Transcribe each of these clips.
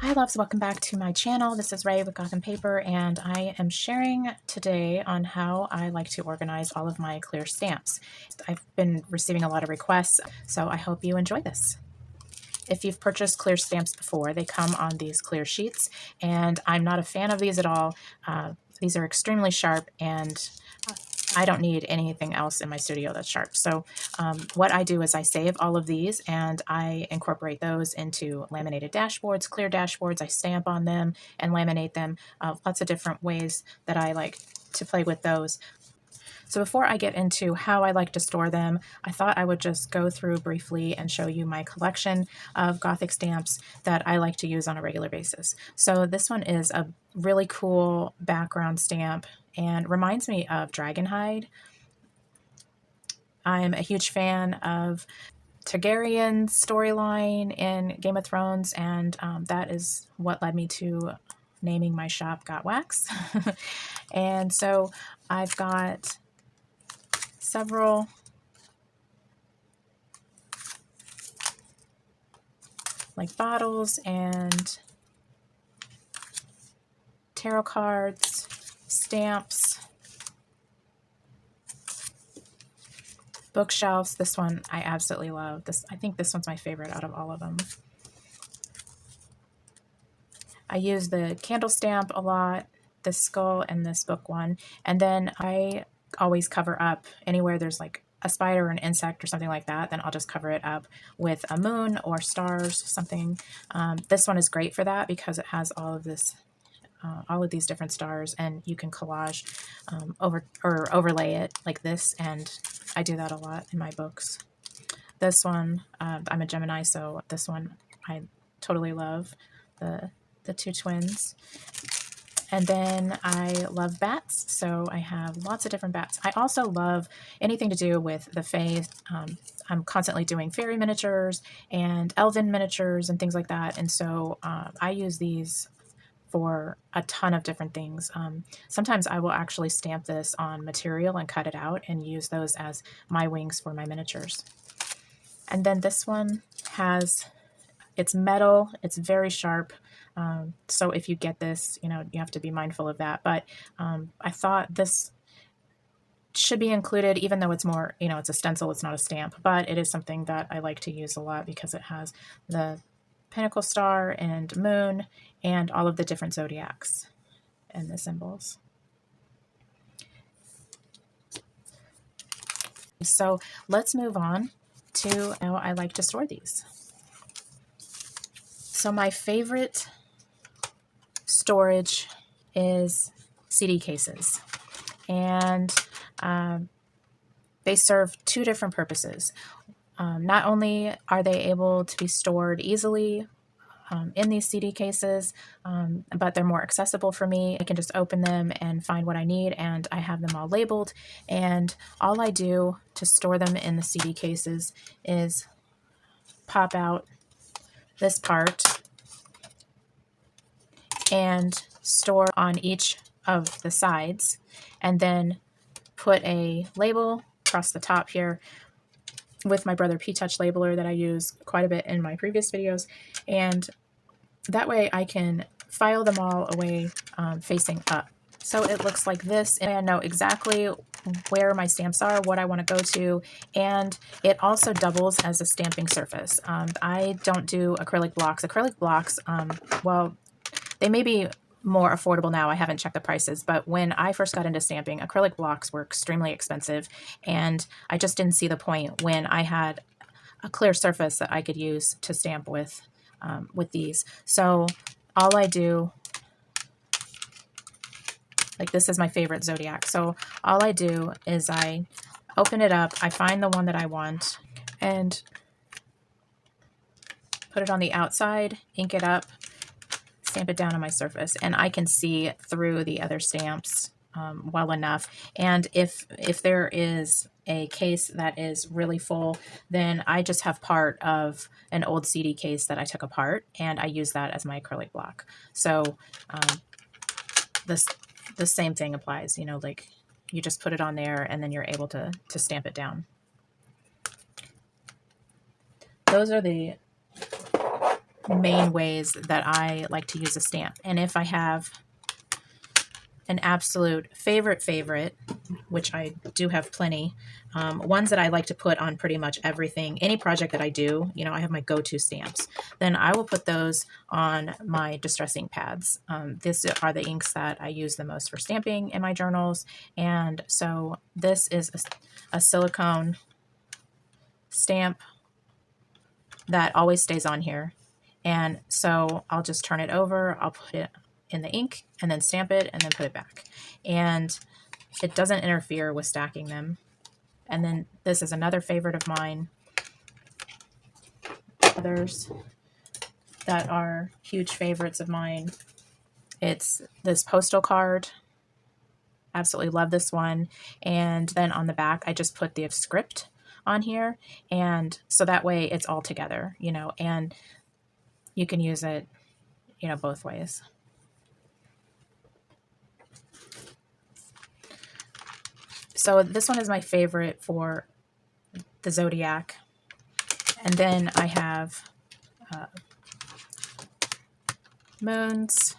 Hi loves, welcome back to my channel. This is Ray with Gotham Paper, and I am sharing today on how I like to organize all of my clear stamps. I've been receiving a lot of requests, so I hope you enjoy this. If you've purchased clear stamps before, they come on these clear sheets, and I'm not a fan of these at all. These are extremely sharp, and I don't need anything else in my studio that's sharp. So what I do is I save all of these and I incorporate those into laminated dashboards, clear dashboards. I stamp on them and laminate them. Lots of different ways that I like to play with those. So before I get into how I like to store them, I thought I would just go through briefly and show you my collection of Gothic stamps that I like to use on a regular basis. So this one is a really cool background stamp and reminds me of Dragonhide. I'm a huge fan of Targaryen's storyline in Game of Thrones, and that is what led me to naming my shop Got Wax. And so I've got several like bottles and tarot cards, stamps, bookshelves. This one I absolutely love. I think this one's my favorite out of all of them. I use the candle stamp a lot, this skull and this book one, and then I always cover up anywhere there's like a spider or an insect or something like that, then I'll just cover it up with a moon or stars, something. This one is great for that because it has all of this, all of these different stars, and you can collage overlay it like this, and I do that a lot in my books. This one, I'm a Gemini, so this one I totally love, the two twins. And then I love bats, so I have lots of different bats. I also love anything to do with the fae. I'm constantly doing fairy miniatures and elven miniatures and things like that, and so I use these for a ton of different things. Sometimes I will actually stamp this on material and cut it out and use those as my wings for my miniatures. And then this one it's metal, it's very sharp. So if you get this, you have to be mindful of that. But I thought this should be included, even though it's more, it's a stencil, it's not a stamp, but it is something that I like to use a lot because it has the Pinnacle Star and Moon and all of the different zodiacs and the symbols. So let's move on to how I like to store these. So my favorite storage is CD cases, and they serve two different purposes. Not only are they able to be stored easily in these CD cases, but they're more accessible for me. I can just open them and find what I need, and I have them all labeled, and all I do to store them in the CD cases is pop out this part and store on each of the sides, and then put a label across the top here with my Brother P-Touch labeler that I use quite a bit in my previous videos, and that way I can file them all away facing up. So it looks like this, and I know exactly where my stamps are, what I want to go to, and it also doubles as a stamping surface. I don't do acrylic blocks. Acrylic blocks, well, they may be more affordable now. I haven't checked the prices, but when I first got into stamping, acrylic blocks were extremely expensive, and I just didn't see the point when I had a clear surface that I could use to stamp with these. So all I do, like this is my favorite zodiac, so all I do is I open it up, I find the one that I want, and put it on the outside, ink it up, stamp it down on my surface, and I can see through the other stamps well enough. And if there is a case that is really full, then I just have part of an old CD case that I took apart, and I use that as my acrylic block. So the same thing applies, like you just put it on there and then you're able to stamp it down. Those are the main ways that I like to use a stamp. And if I have an absolute favorite, which I do have plenty, ones that I like to put on pretty much everything, any project that I do, you know, I have my go-to stamps. Then I will put those on my distress ink pads. These are the inks that I use the most for stamping in my journals. And so this is a silicone stamp that always stays on here. And so I'll just turn it over, I'll put it in the ink and then stamp it and then put it back. And it doesn't interfere with stacking them. And then this is another favorite of mine. Others that are huge favorites of mine. It's this postal card. Absolutely love this one. And then on the back, I just put the script on here. And so that way it's all together, you know, and you can use it, you know, both ways. So this one is my favorite for the zodiac. And then I have moons,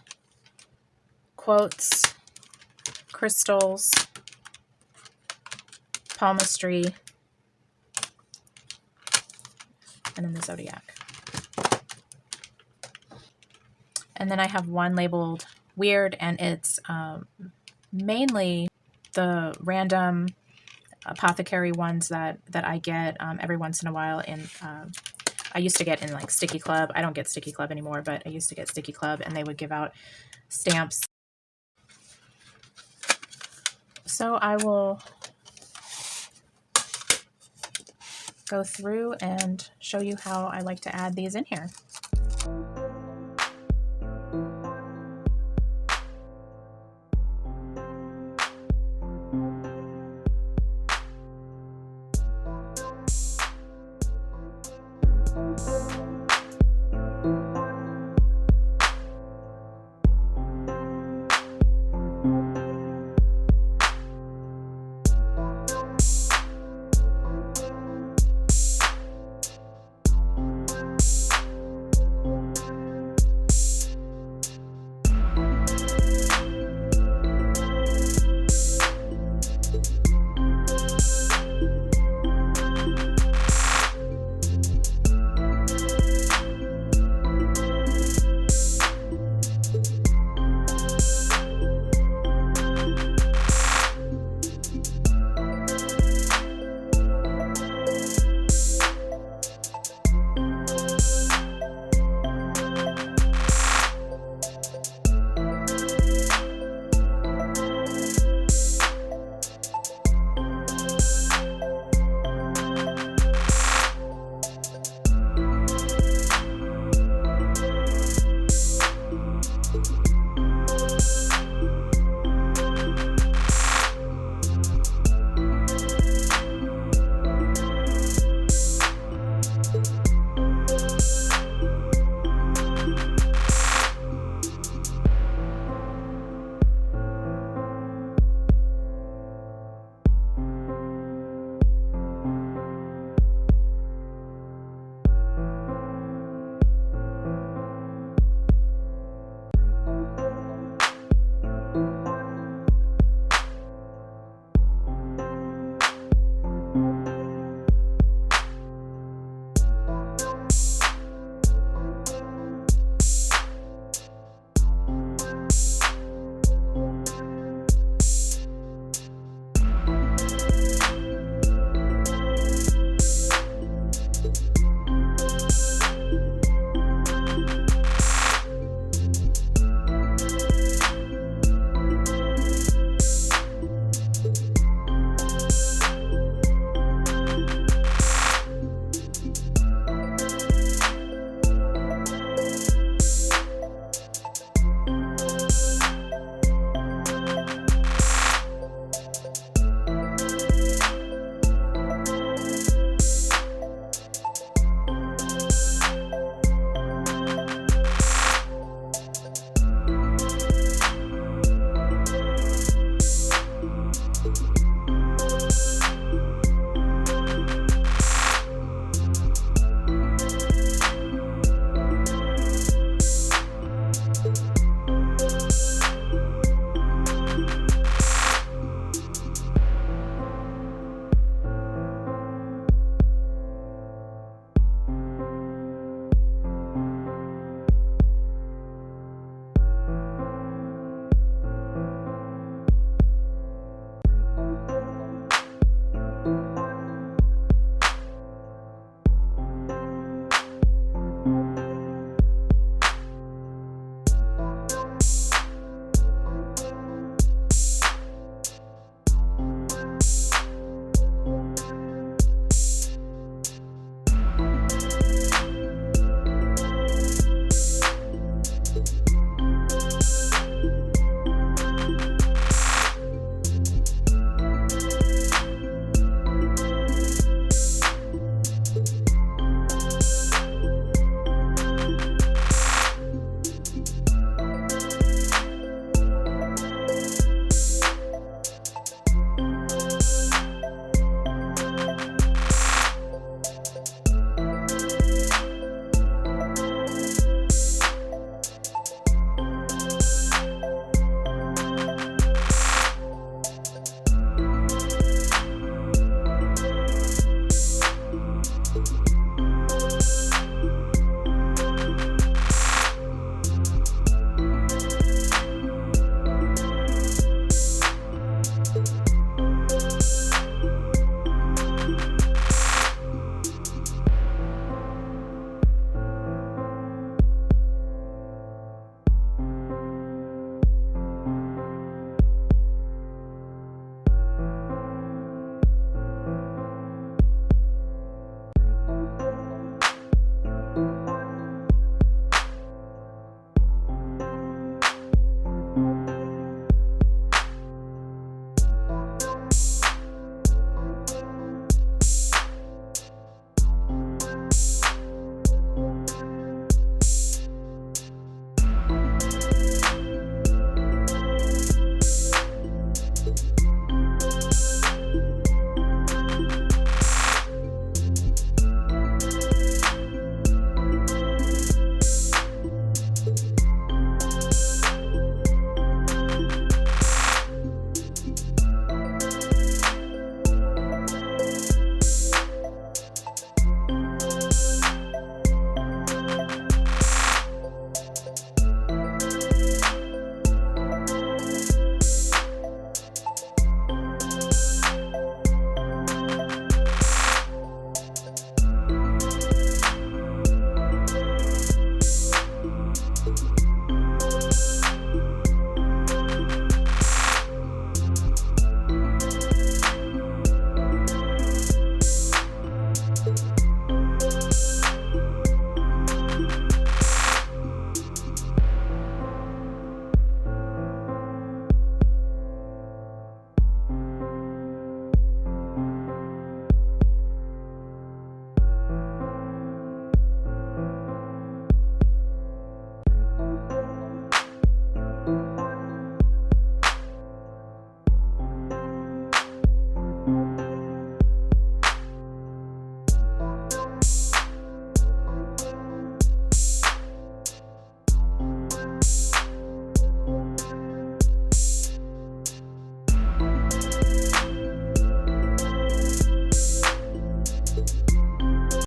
quotes, crystals, palmistry, and then the zodiac. And then I have one labeled weird, and it's mainly the random apothecary ones that I get every once in a while. And I used to get in like Sticky Club. I don't get Sticky Club anymore, but I used to get Sticky Club, and they would give out stamps. So I will go through and show you how I like to add these in here.